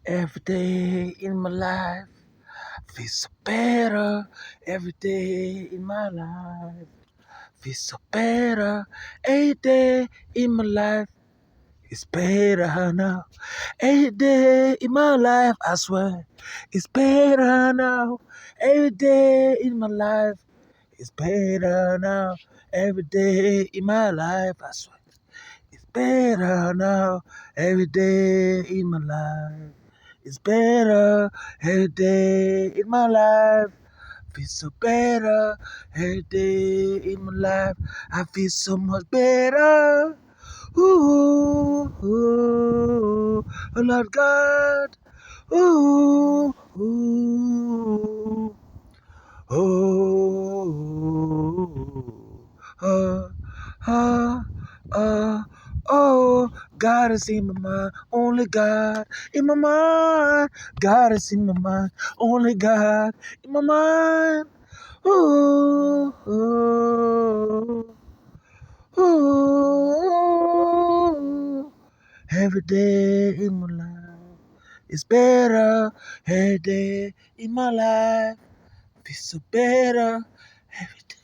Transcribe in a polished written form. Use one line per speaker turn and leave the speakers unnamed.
Every day in my life feels so better. Every day in my life feels so better. Every day in my life is better now. Every day in my life, I swear, it's better now. Every day in my life is better now. Every day in my life, I swear, it's better now. Every day in my life. It's better every day in my life. Feel so better every day in my life. I feel so much better. Ooh, ooh, oh Lord God. Ooh, ooh, oh, oh, oh, oh, God is in my mind, only God in my mind. God is in my mind, only God in my mind. Ooh, ooh, ooh. Every day in my life is better. Every day in my life feels so better. Every day.